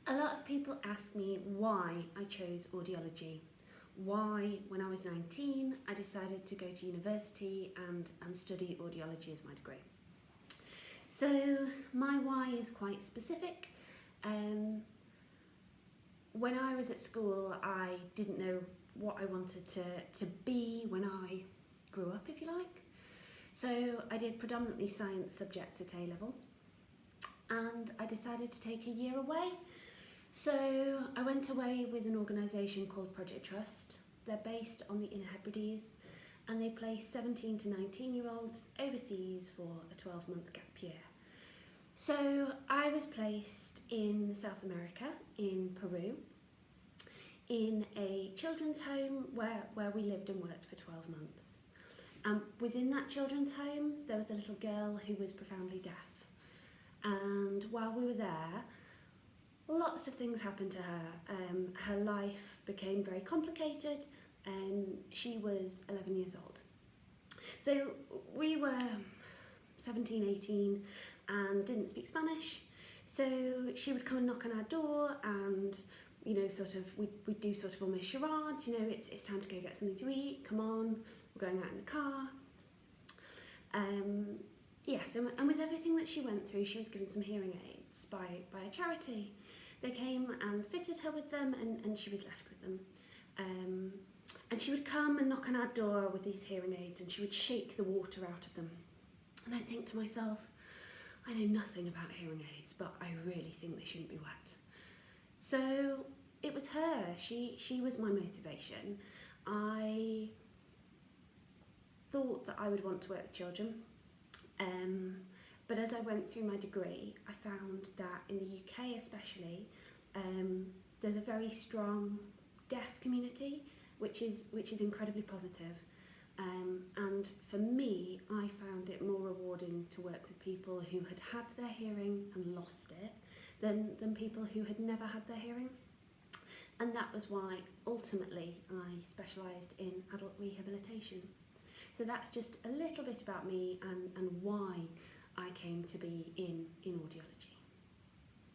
A lot of people ask me why I chose audiology. Why, when I was 19, I decided to go to university and study audiology as my degree. So my why is quite specific. When I was at school, I didn't know what I wanted to be when I grew up, if you like. So I did predominantly science subjects at A-level, and I decided to take a year away. So I went away with an organisation called Project Trust. They're based on the Inner Hebrides, and they place 17 to 19-year-olds overseas for a 12-month gap year. So I was placed in South America, in Peru, in a children's home where we lived and worked for 12 months. Within that children's home, there was a little girl who was profoundly deaf. And while we were there, lots of things happened to her. Her life became very complicated, and she was 11 years old. So we were 17, 18 and didn't speak Spanish. So she would come and knock on our door, and we'd do sort of almost charades. It's time to go get something to eat. Come on, we're going out in the car. Yes, and with everything that she went through, she was given some hearing aids by a charity. They came and fitted her with them, and she was left with them. And she would come and knock on our door with these hearing aids, and she would shake the water out of them. And I'd think to myself, I know nothing about hearing aids, but I really think they shouldn't be wet. So it was her. She was my motivation. I thought that I would want to work with children. But as I went through my degree, I found that in the UK especially, there's a very strong deaf community, which is incredibly positive. And for me, I found it more rewarding to work with people who had had their hearing and lost it than people who had never had their hearing. And that was why ultimately I specialised in adult rehabilitation. So that's just a little bit about me and why I came to be in audiology.